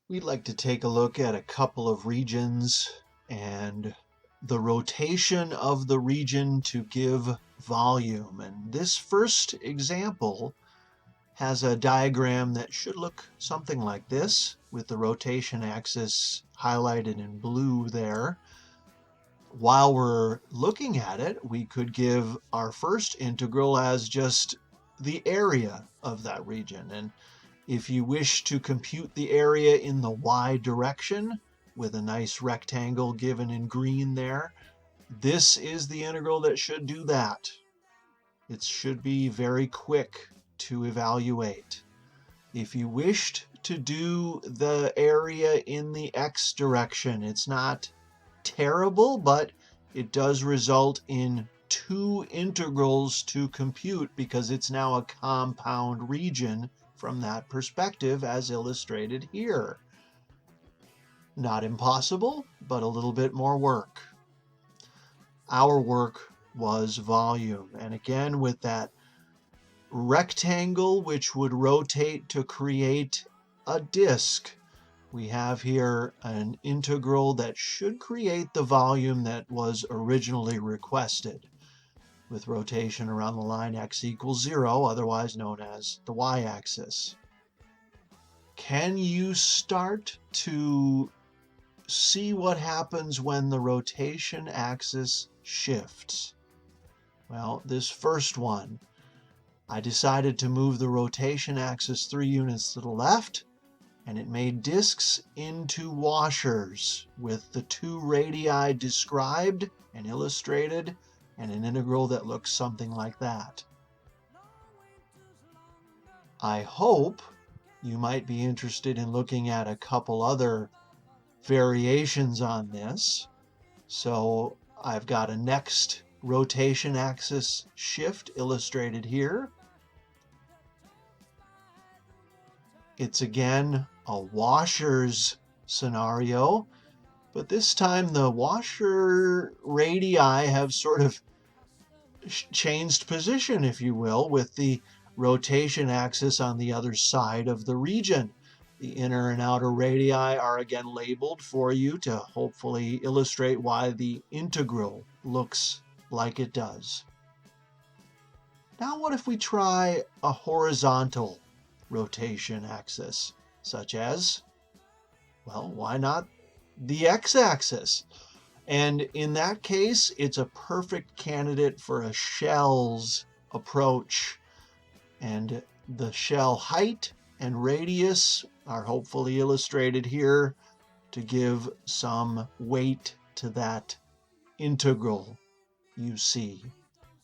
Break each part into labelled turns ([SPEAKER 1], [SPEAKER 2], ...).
[SPEAKER 1] We'd like to take a look at a couple of regions and the rotation of the region to give volume. And this first example has a diagram that should look something like this, with the rotation axis highlighted in blue there. While we're looking at it, we could give our first integral as just the area of that region. And if you wish to compute the area in the y direction, with a nice rectangle given in green there, this is the integral that should do that. It should be very quick to evaluate. If you wished to do the area in the x direction, it's not terrible, but it does result in two integrals to compute because it's now a compound region from that perspective, as illustrated here. Not impossible, but a little bit more work. Our work was volume, and again with that rectangle which would rotate to create a disk, we have here an integral that should create the volume that was originally requested, with rotation around the line x equals 0, otherwise known as the y-axis. Can you start to see what happens when the rotation axis shifts? Well, this first one, I decided to move the rotation axis 3 units to the left, and it made disks into washers with the 2 radii described and illustrated, and an integral that looks something like that. I hope you might be interested in looking at a couple other variations on this. So I've got a next rotation axis shift illustrated here. It's again a washers scenario, but this time the washer radii have sort of changed position, if you will, with the rotation axis on the other side of the region. The inner and outer radii are again labeled for you to hopefully illustrate why the integral looks like it does. Now what if we try a horizontal rotation axis, such as, well, why not the x-axis? And in that case, it's a perfect candidate for a shell's approach. And the shell height and radius are hopefully illustrated here to give some weight to that integral you see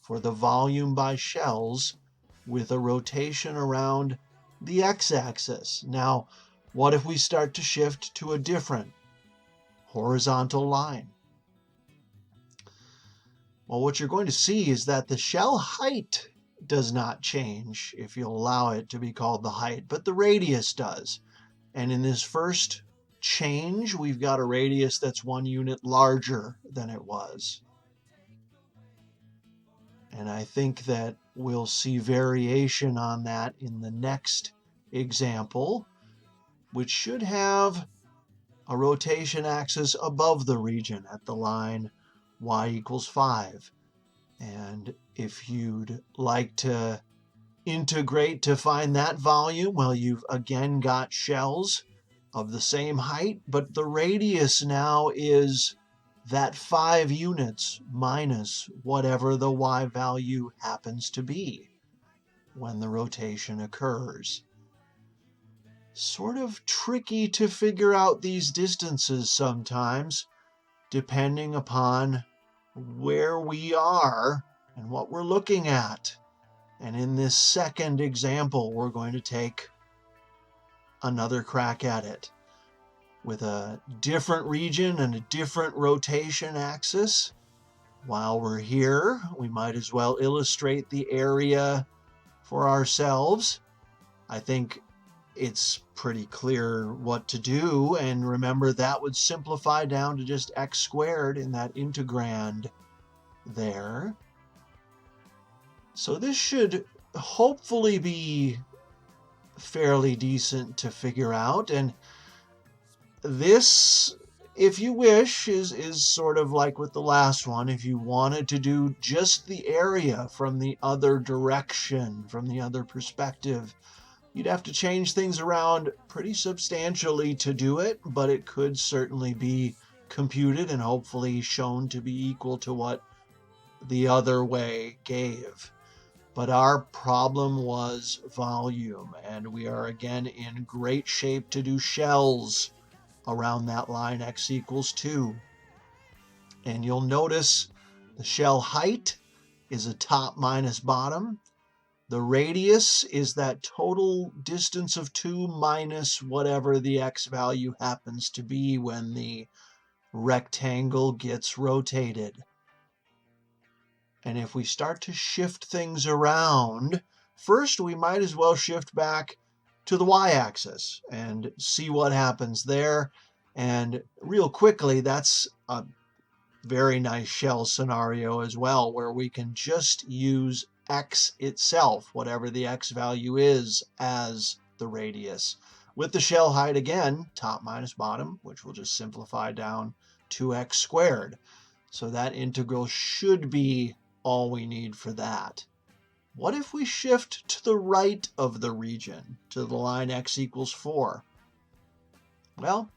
[SPEAKER 1] for the volume by shells with a rotation around the x-axis. Now, what if we start to shift to a different horizontal line? Well, what you're going to see is that the shell height does not change if you allow it to be called the height, but the radius does. And in this first change, we've got a radius that's 1 unit larger than it was. And I think that we'll see variation on that in the next example, which should have a rotation axis above the region at the line y equals 5. And if you'd like to integrate to find that volume, well, you've again got shells of the same height, but the radius now is that 5 units minus whatever the y value happens to be when the rotation occurs. Sort of tricky to figure out these distances sometimes, depending upon where we are and what we're looking at. And in this second example, we're going to take another crack at it with a different region and a different rotation axis. While we're here, we might as well illustrate the area for ourselves. I think it's pretty clear what to do, and remember that would simplify down to just x squared in that integrand there. So this should hopefully be fairly decent to figure out, and this, if you wish, is sort of like with the last one. If you wanted to do just the area from the other direction, from the other perspective, you'd have to change things around pretty substantially to do it, but it could certainly be computed and hopefully shown to be equal to what the other way gave. But our problem was volume, and we are again in great shape to do shells around that line x equals 2. And you'll notice the shell height is a top minus bottom. The radius is that total distance of 2 minus whatever the x value happens to be when the rectangle gets rotated. And if we start to shift things around, first we might as well shift back to the y-axis and see what happens there. And real quickly, that's a very nice shell scenario as well, where we can just use x itself, whatever the x value is, as the radius. With the shell height, again, top minus bottom, which will just simplify down to x squared. So that integral should be all we need for that. What if we shift to the right of the region, to the line x equals 4? Well,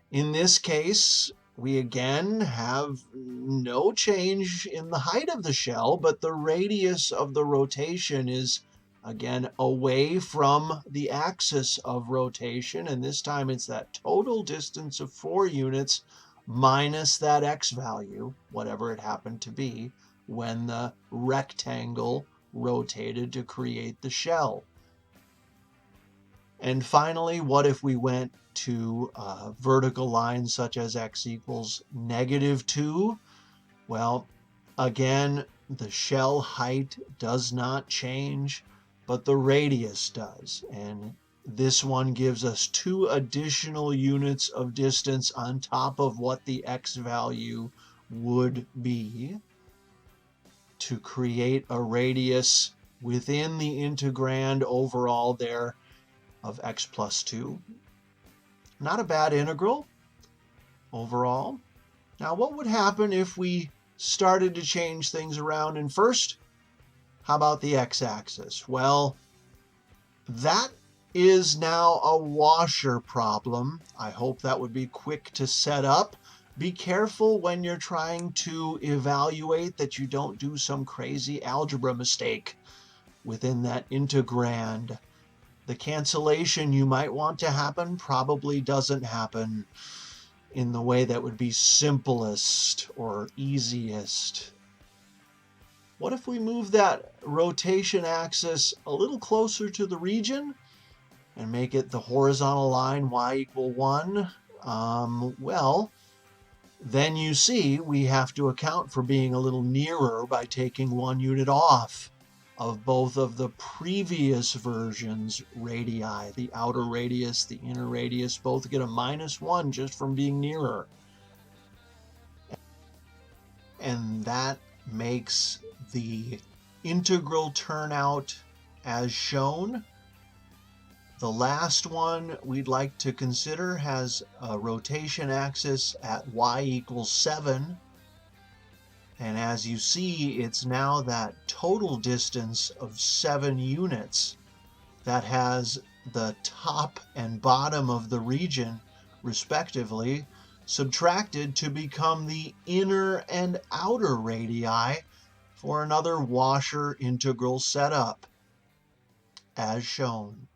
[SPEAKER 1] in this case, we again have no change in the height of the shell, but the radius of the rotation is again away from the axis of rotation, and this time it's that total distance of 4 units minus that x value, whatever it happened to be, when the rectangle rotated to create the shell. And finally, what if we went to vertical lines such as x equals -2? Well, again, the shell height does not change, but the radius does. And this one gives us 2 additional units of distance on top of what the x value would be, to create a radius within the integrand overall there of x plus 2. Not a bad integral overall. Now, what would happen if we started to change things around? And first, how about the x-axis? Well, that is now a washer problem. I hope that would be quick to set up. Be careful when you're trying to evaluate that you don't do some crazy algebra mistake within that integrand. The cancellation you might want to happen probably doesn't happen in the way that would be simplest or easiest. What if we move that rotation axis a little closer to the region and make it the horizontal line y equal 1? Well, then you see we have to account for being a little nearer by taking 1 unit off of both of the previous versions' radii. The outer radius, the inner radius, both get a -1 just from being nearer. And that makes the integral turn out as shown. The last one we'd like to consider has a rotation axis at y equals 7. And as you see, it's now that total distance of 7 units that has the top and bottom of the region, respectively, subtracted to become the inner and outer radii for another washer integral setup, as shown.